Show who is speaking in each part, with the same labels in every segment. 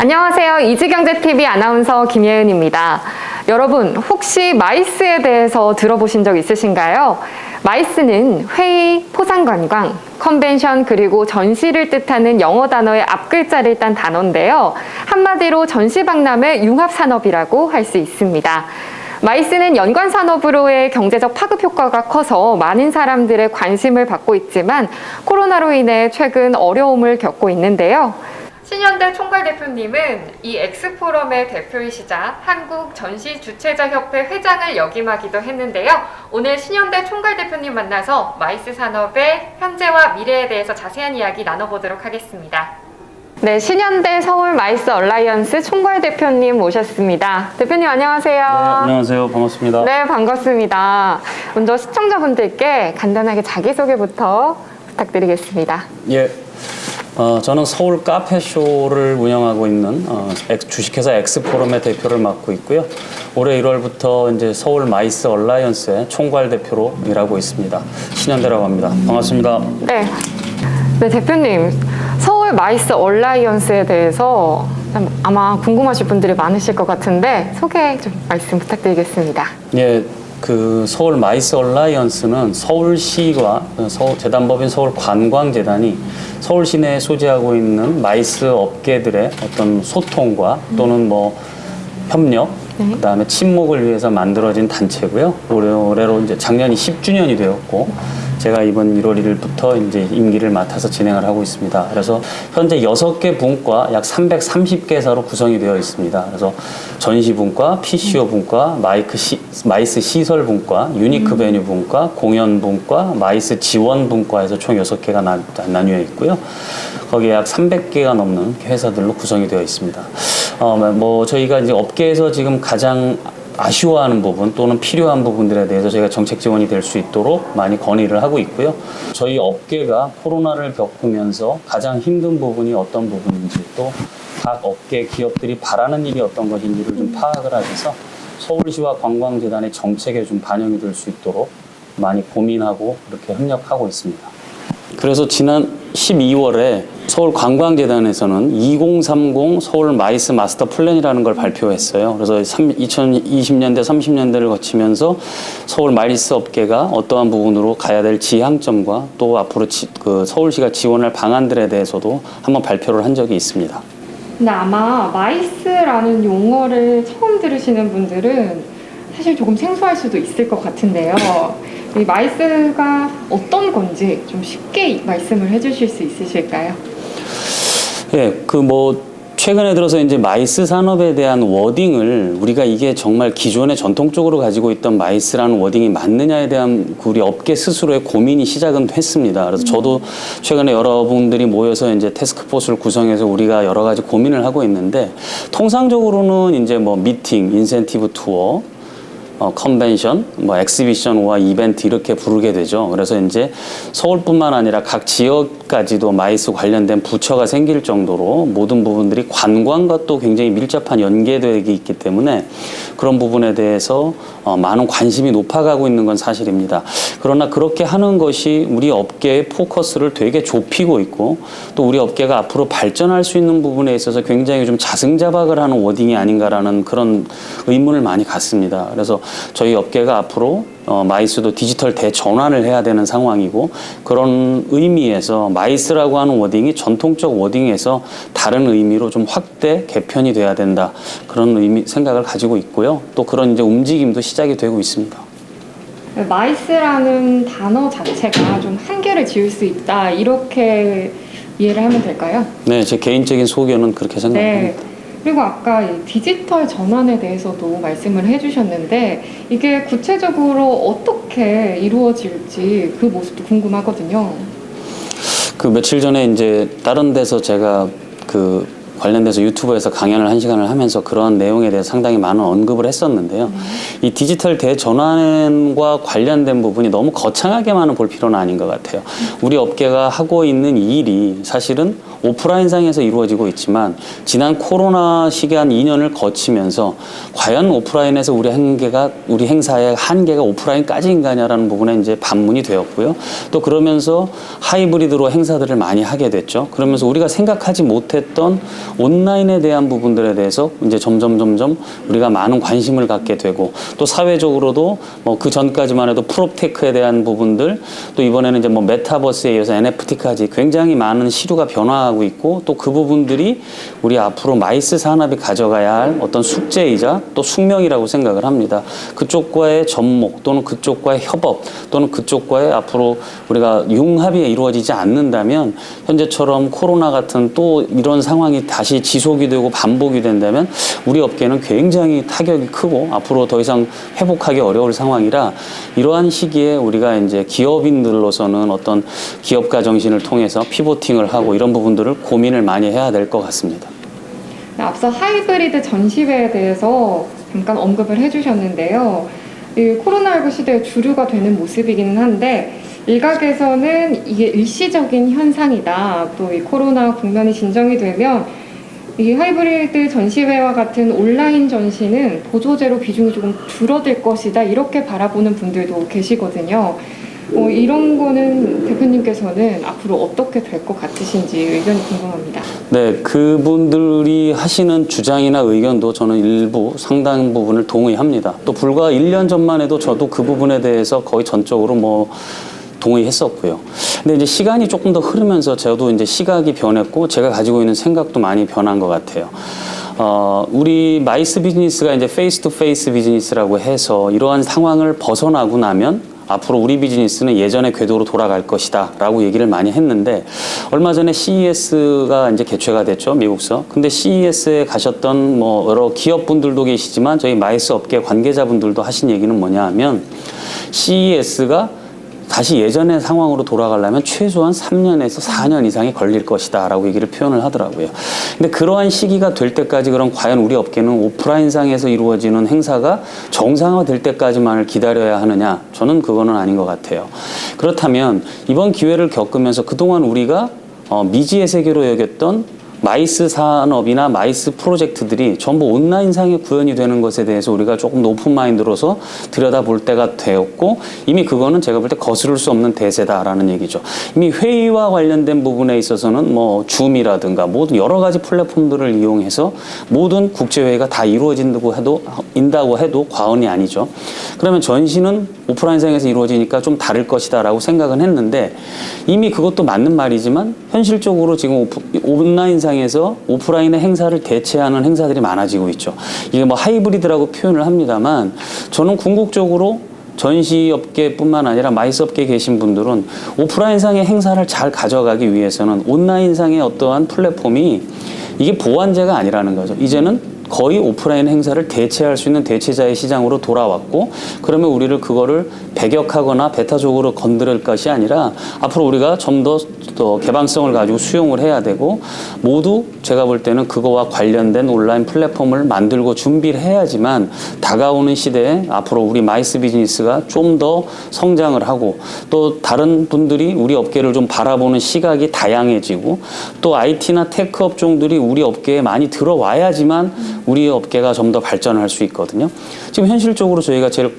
Speaker 1: 안녕하세요. 이지경제TV 아나운서 김예은입니다. 여러분, 혹시 마이스에 대해서 들어보신 적 있으신가요? 마이스는 회의, 포상관광, 컨벤션 그리고 전시를 뜻하는 영어 단어의 앞글자를 딴 단어인데요. 한마디로 전시박람회 융합산업이라고 할 수 있습니다. 마이스는 연관산업으로의 경제적 파급 효과가 커서 많은 사람들의 관심을 받고 있지만 코로나로 인해 최근 어려움을 겪고 있는데요. 신현대 총괄 대표님은 이 엑스포럼의 대표이시자 한국 전시 주최자 협회 회장을 역임하기도 했는데요. 오늘 신현대 총괄 대표님 만나서 마이스 산업의 현재와 미래에 대해서 자세한 이야기 나눠보도록 하겠습니다. 네, 신현대 서울 마이스 얼라이언스 총괄 대표님 모셨습니다. 대표님 안녕하세요.
Speaker 2: 네, 안녕하세요. 반갑습니다.
Speaker 1: 네, 반갑습니다. 먼저 시청자분들께 간단하게 자기소개부터 부탁드리겠습니다.
Speaker 2: 예, 저는 서울 카페쇼를 운영하고 있는 주식회사 엑스포럼의 대표를 맡고 있고요. 올해 1월부터 이제 서울 마이스 얼라이언스의 총괄 대표로 일하고 있습니다. 신현대라고 합니다. 반갑습니다.
Speaker 1: 네, 대표님. 서울 마이스 얼라이언스에 대해서 아마 궁금하실 분들이 많으실 것 같은데 소개 좀 말씀 부탁드리겠습니다.
Speaker 2: 예, 그 서울 마이스 얼라이언스는 서울시와 재단법인 서울관광재단이 서울 시내에 소재하고 있는 마이스 업계들의 어떤 소통과 또는 뭐 협력, 그다음에 친목을 위해서 만들어진 단체고요. 올해로 이제 작년이 10주년이 되었고, 제가 이번 1월 1일부터 이제 임기를 맡아서 진행을 하고 있습니다. 그래서 현재 6개 분과 약 330개사로 구성이 되어 있습니다. 그래서 전시 분과, PCO 분과, 마이스 시설 분과, 유니크 베뉴 분과, 공연 분과, 마이스 지원 분과에서 총 6개가 나뉘어 있고요. 거기에 약 300개가 넘는 회사들로 구성이 되어 있습니다. 뭐 저희가 이제 업계에서 지금 가장 아쉬워하는 부분 또는 필요한 부분들에 대해서 저희가 정책 지원이 될 수 있도록 많이 건의를 하고 있고요. 저희 업계가 코로나를 겪으면서 가장 힘든 부분이 어떤 부분인지, 또 각 업계 기업들이 바라는 일이 어떤 것인지를 좀 파악을 하셔서 서울시와 관광재단의 정책에 좀 반영이 될 수 있도록 많이 고민하고 그렇게 협력하고 있습니다. 그래서 지난 12월에 서울관광재단에서는 2030 서울 마이스 마스터 플랜이라는 걸 발표했어요. 그래서 2020년대, 30년대를 거치면서 서울 마이스 업계가 어떠한 부분으로 가야 될 지향점과 또 앞으로 서울시가 지원할 방안들에 대해서도 한번 발표를 한 적이 있습니다.
Speaker 1: 근데 아마 마이스라는 용어를 처음 들으시는 분들은 사실 조금 생소할 수도 있을 것 같은데요. 이 마이스가 어떤 건지 좀 쉽게 말씀을 해주실 수 있으실까요?
Speaker 2: 예, 최근에 들어서 이제 마이스 산업에 대한 워딩을 우리가 이게 정말 기존에 전통적으로 가지고 있던 마이스라는 워딩이 맞느냐에 대한 우리 업계 스스로의 고민이 시작은 했습니다. 그래서 저도 최근에 여러분들이 모여서 이제 태스크포스를 구성해서 우리가 여러 가지 고민을 하고 있는데, 통상적으로는 이제 뭐 미팅, 인센티브 투어, 컨벤션, 엑시비션과 이벤트 이렇게 부르게 되죠. 그래서 이제 서울뿐만 아니라 각 지역까지도 마이스 관련된 부처가 생길 정도로 모든 부분들이 관광과 또 굉장히 밀접한 연계되기 있기 때문에 그런 부분에 대해서 많은 관심이 높아가고 있는 건 사실입니다. 그러나 그렇게 하는 것이 우리 업계의 포커스를 되게 좁히고 있고, 또 우리 업계가 앞으로 발전할 수 있는 부분에 있어서 굉장히 좀 자승자박을 하는 워딩이 아닌가라는 그런 의문을 많이 갖습니다. 그래서 저희 업계가 앞으로 마이스도 디지털 대전환을 해야 되는 상황이고, 그런 의미에서 마이스라고 하는 워딩이 전통적 워딩에서 다른 의미로 좀 확대 개편이 돼야 된다, 그런 생각을 가지고 있고요. 또 그런 이제 움직임도 시작이 되고 있습니다.
Speaker 1: 마이스라는 단어 자체가 좀 한계를 지을 수 있다, 이렇게 이해를 하면 될까요?
Speaker 2: 네, 제 개인적인 소견은 그렇게 생각합니다.
Speaker 1: 네. 그리고 아까 이 디지털 전환에 대해서도 말씀을 해주셨는데, 이게 구체적으로 어떻게 이루어질지 그 모습도 궁금하거든요.
Speaker 2: 며칠 전에 이제 다른 데서 제가 관련돼서 유튜브에서 강연을 1시간을 하면서 그런 내용에 대해서 상당히 많은 언급을 했었는데요. 이 디지털 대전환과 관련된 부분이 너무 거창하게만 볼 필요는 아닌 것 같아요. 우리 업계가 하고 있는 이 일이 사실은 오프라인상에서 이루어지고 있지만, 지난 코로나 시간 2년을 거치면서 과연 오프라인에서 우리 행사의 한계가 오프라인까지인가냐라는 부분에 이제 반문이 되었고요. 또 그러면서 하이브리드로 행사들을 많이 하게 됐죠. 그러면서 우리가 생각하지 못했던 온라인에 대한 부분들에 대해서 이제 점점 우리가 많은 관심을 갖게 되고 또 사회적으로도 뭐 그 전까지만 해도 프롭테크에 대한 부분들 또 이번에는 이제 뭐 메타버스에 이어서 NFT까지 굉장히 많은 시류가 변화하고 있고 또 그 부분들이 우리 앞으로 마이스 산업이 가져가야 할 어떤 숙제이자 또 숙명이라고 생각을 합니다. 그쪽과의 접목 또는 그쪽과의 협업 또는 그쪽과의 앞으로 우리가 융합이 이루어지지 않는다면 현재처럼 코로나 같은 또 이런 상황이 다시 지속이 되고 반복이 된다면 우리 업계는 굉장히 타격이 크고 앞으로 더 이상 회복하기 어려울 상황이라 이러한 시기에 우리가 이제 기업인들로서는 어떤 기업가 정신을 통해서 피보팅을 하고 이런 부분들을 고민을 많이 해야 될 것 같습니다.
Speaker 1: 앞서 하이브리드 전시회에 대해서 잠깐 언급을 해주셨는데요. 이 코로나19 시대의 주류가 되는 모습이기는 한데 일각에서는 이게 일시적인 현상이다. 또 이 코로나 국면이 진정이 되면 이 하이브리드 전시회와 같은 온라인 전시는 보조제로 비중이 조금 줄어들 것이다. 이렇게 바라보는 분들도 계시거든요. 이런 거는 대표님께서는 앞으로 어떻게 될 것 같으신지 의견이 궁금합니다.
Speaker 2: 네, 그분들이 하시는 주장이나 의견도 저는 일부 상당 부분을 동의합니다. 또 불과 1년 전만 해도 저도 그 부분에 대해서 거의 전적으로 뭐 동의했었고요. 근데 이제 시간이 조금 더 흐르면서 저도 이제 시각이 변했고 제가 가지고 있는 생각도 많이 변한 것 같아요. 우리 마이스 비즈니스가 이제 페이스 투 페이스 비즈니스라고 해서 이러한 상황을 벗어나고 나면 앞으로 우리 비즈니스는 예전의 궤도로 돌아갈 것이다 라고 얘기를 많이 했는데 얼마 전에 CES가 이제 개최가 됐죠, 미국서. 근데 CES에 가셨던 뭐 여러 기업분들도 계시지만 저희 마이스 업계 관계자분들도 하신 얘기는 뭐냐 하면 CES가 다시 예전의 상황으로 돌아가려면 최소한 3년에서 4년 이상이 걸릴 것이다 라고 얘기를 표현을 하더라고요. 근데 그러한 시기가 될 때까지 그럼 과연 우리 업계는 오프라인상에서 이루어지는 행사가 정상화될 때까지만을 기다려야 하느냐? 저는 그거는 아닌 것 같아요. 그렇다면 이번 기회를 겪으면서 그동안 우리가 미지의 세계로 여겼던 마이스 산업이나 마이스 프로젝트들이 전부 온라인상에 구현이 되는 것에 대해서 우리가 조금 오픈 마인드로서 들여다볼 때가 되었고 이미 그거는 제가 볼 때 거스를 수 없는 대세다라는 얘기죠. 이미 회의와 관련된 부분에 있어서는 뭐 줌이라든가 모든 여러 가지 플랫폼들을 이용해서 모든 국제회의가 다 이루어진다고 해도 과언이 아니죠. 그러면 전시는 오프라인상에서 이루어지니까 좀 다를 것이다라고 생각은 했는데 이미 그것도 맞는 말이지만 현실적으로 지금 온라인상에서 오프라인의 행사를 대체하는 행사들이 많아지고 있죠. 이게 뭐 하이브리드라고 표현을 합니다만 저는 궁극적으로 전시업계뿐만 아니라 마이스업계에 계신 분들은 오프라인상의 행사를 잘 가져가기 위해서는 온라인상의 어떠한 플랫폼이 이게 보완제가 아니라는 거죠. 이제는 거의 오프라인 행사를 대체할 수 있는 대체자의 시장으로 돌아왔고 그러면 우리를 그거를 배격하거나 배타적으로 건드릴 것이 아니라 앞으로 우리가 좀 더 개방성을 가지고 수용을 해야 되고 모두 제가 볼 때는 그거와 관련된 온라인 플랫폼을 만들고 준비를 해야지만 다가오는 시대에 앞으로 우리 마이스 비즈니스가 좀 더 성장을 하고 또 다른 분들이 우리 업계를 좀 바라보는 시각이 다양해지고 또 IT나 테크 업종들이 우리 업계에 많이 들어와야지만 우리 업계가 좀 더 발전을 할 수 있거든요. 지금 현실적으로 저희가 제일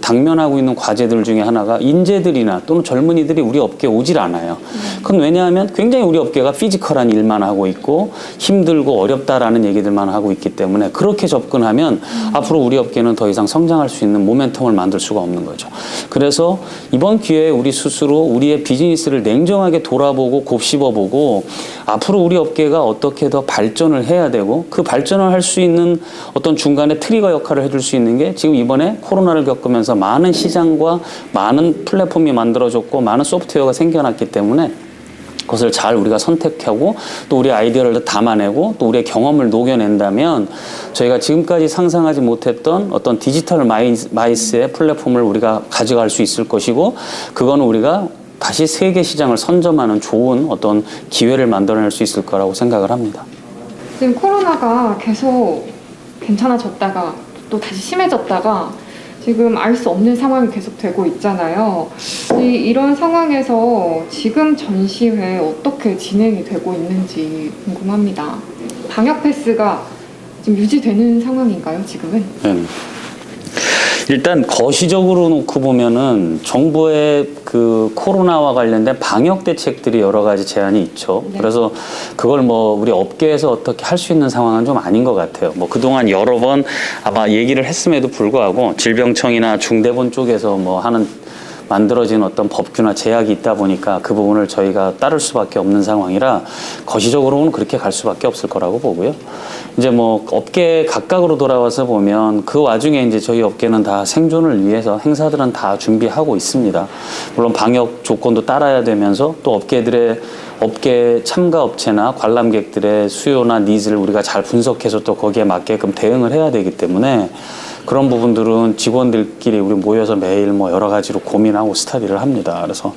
Speaker 2: 당면하고 있는 과제들 중에 하나가 인재들이나 또는 젊은이들이 우리 업계에 오질 않아요. 그건 왜냐하면 굉장히 우리 업계가 피지컬한 일만 하고 있고 힘들고 어렵다라는 얘기들만 하고 있기 때문에 그렇게 접근하면 앞으로 우리 업계는 더 이상 성장할 수 있는 모멘텀을 만들 수가 없는 거죠. 그래서 이번 기회에 우리 스스로 우리의 비즈니스를 냉정하게 돌아보고 곱씹어보고 앞으로 우리 업계가 어떻게 더 발전을 해야 되고 그 발전을 할 수 있는 어떤 중간에 트리거 역할을 해줄 수 있는 게 지금 이번에 코로나를 겪으면서 많은 시장과 많은 플랫폼이 만들어졌고 많은 소프트웨어가 생겨났기 때문에 그것을 잘 우리가 선택하고 또 우리 아이디어를 담아내고 또 우리의 경험을 녹여낸다면 저희가 지금까지 상상하지 못했던 어떤 디지털 마이스의 플랫폼을 우리가 가져갈 수 있을 것이고 그거는 우리가 다시 세계 시장을 선점하는 좋은 어떤 기회를 만들어낼 수 있을 거라고 생각을 합니다.
Speaker 1: 지금 코로나가 계속 괜찮아졌다가 또 다시 심해졌다가 지금 알 수 없는 상황이 계속 되고 있잖아요. 이런 상황에서 지금 전시회 어떻게 진행이 되고 있는지 궁금합니다. 방역 패스가 지금 유지되는 상황인가요, 지금은?
Speaker 2: 네. 일단 거시적으로 놓고 보면은 정부의 그 코로나와 관련된 방역 대책들이 여러 가지 제한이 있죠.
Speaker 1: 네.
Speaker 2: 그래서 그걸 뭐 우리 업계에서 어떻게 할 수 있는 상황은 좀 아닌 것 같아요. 뭐 그동안 여러 번 아마 얘기를 했음에도 불구하고 질병청이나 중대본 쪽에서 뭐 하는 만들어진 어떤 법규나 제약이 있다 보니까 그 부분을 저희가 따를 수밖에 없는 상황이라 거시적으로는 그렇게 갈 수밖에 없을 거라고 보고요. 이제 뭐 업계 각각으로 돌아와서 보면 그 와중에 이제 저희 업계는 다 생존을 위해서 행사들은 다 준비하고 있습니다. 물론 방역 조건도 따라야 되면서 또 업계 참가 업체나 관람객들의 수요나 니즈를 우리가 잘 분석해서 또 거기에 맞게끔 대응을 해야 되기 때문에 그런 부분들은 직원들끼리 우리 모여서 매일 뭐 여러 가지로 고민하고 스터디를 합니다. 그래서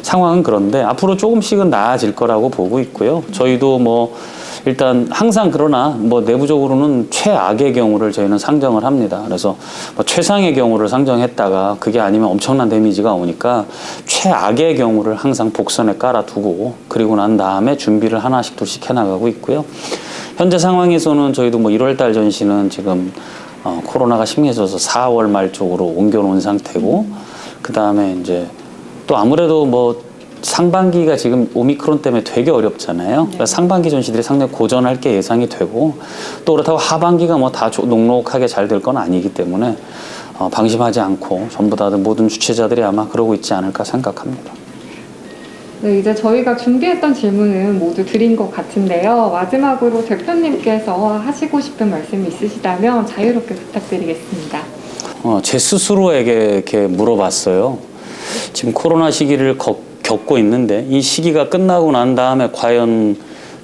Speaker 2: 상황은 그런데 앞으로 조금씩은 나아질 거라고 보고 있고요. 저희도 뭐 일단 항상 그러나 뭐 내부적으로는 최악의 경우를 저희는 상정을 합니다. 그래서 뭐 최상의 경우를 상정했다가 그게 아니면 엄청난 데미지가 오니까 최악의 경우를 항상 복선에 깔아두고 그리고 난 다음에 준비를 하나씩 둘씩 해나가고 있고요. 현재 상황에서는 저희도 뭐 1월 달 전시는 지금 코로나가 심해져서 4월 말 쪽으로 옮겨놓은 상태고, 그 다음에 이제 또 아무래도 뭐 상반기가 지금 오미크론 때문에 되게 어렵잖아요. 그래서 상반기 전시들이 상당히 고전할 게 예상이 되고, 또 그렇다고 하반기가 뭐 다 녹록하게 잘 될 건 아니기 때문에 방심하지 않고 전부 다들 모든 주최자들이 아마 그러고 있지 않을까 생각합니다.
Speaker 1: 네, 이제 저희가 준비했던 질문은 모두 드린 것 같은데요. 마지막으로 대표님께서 하시고 싶은 말씀이 있으시다면 자유롭게 부탁드리겠습니다.
Speaker 2: 제 스스로에게 이렇게 물어봤어요. 지금 코로나 시기를 겪고 있는데 이 시기가 끝나고 난 다음에 과연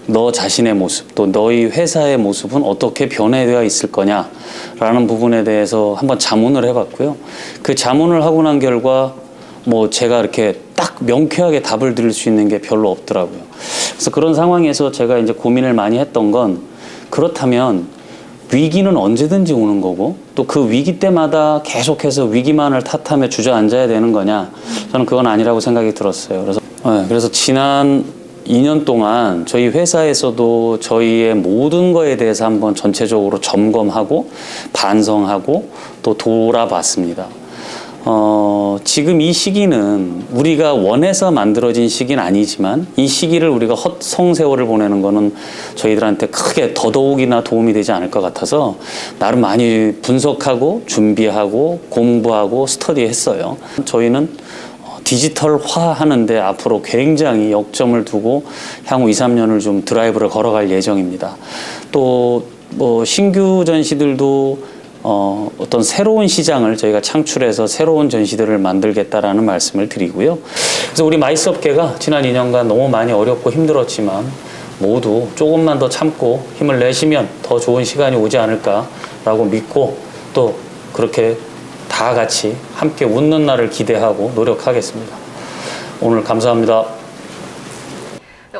Speaker 2: 너 자신의 모습, 또 너희 회사의 모습은 어떻게 변해되어 있을 거냐라는 부분에 대해서 한번 자문을 해봤고요. 그 자문을 하고 난 결과 뭐 제가 이렇게 딱 명쾌하게 답을 드릴 수 있는 게 별로 없더라고요. 그래서 그런 상황에서 제가 이제 고민을 많이 했던 건, 그렇다면 위기는 언제든지 오는 거고 또 그 위기 때마다 계속해서 위기만을 탓하며 주저앉아야 되는 거냐, 저는 그건 아니라고 생각이 들었어요. 그래서 지난 2년 동안 저희 회사에서도 저희의 모든 거에 대해서 한번 전체적으로 점검하고 반성하고 또 돌아봤습니다. 지금 이 시기는 우리가 원해서 만들어진 시기는 아니지만 이 시기를 우리가 헛성세월을 보내는 거는 저희들한테 크게 더더욱이나 도움이 되지 않을 것 같아서 나름 많이 분석하고 준비하고 공부하고 스터디했어요. 저희는 디지털화 하는데 앞으로 굉장히 역점을 두고 향후 2, 3년을 좀 드라이브를 걸어갈 예정입니다. 또 뭐 신규 전시들도 어떤 새로운 시장을 저희가 창출해서 새로운 전시들을 만들겠다라는 말씀을 드리고요. 그래서 우리 마이스 업계가 지난 2년간 너무 많이 어렵고 힘들었지만 모두 조금만 더 참고 힘을 내시면 더 좋은 시간이 오지 않을까라고 믿고 또 그렇게 다 같이 함께 웃는 날을 기대하고 노력하겠습니다. 오늘 감사합니다.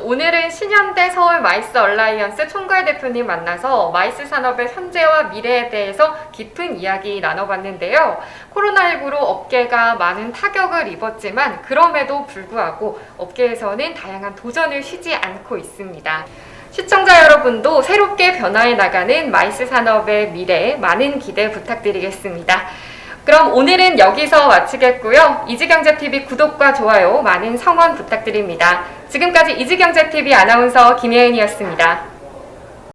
Speaker 1: 오늘은 신현대 서울 마이스 얼라이언스 총괄 대표님 만나서 마이스 산업의 현재와 미래에 대해서 깊은 이야기 나눠봤는데요. 코로나19로 업계가 많은 타격을 입었지만 그럼에도 불구하고 업계에서는 다양한 도전을 쉬지 않고 있습니다. 시청자 여러분도 새롭게 변화해 나가는 마이스 산업의 미래에 많은 기대 부탁드리겠습니다. 그럼 오늘은 여기서 마치겠고요. 이지경제TV 구독과 좋아요 많은 성원 부탁드립니다. 지금까지 이지경제TV 아나운서 김예은이었습니다.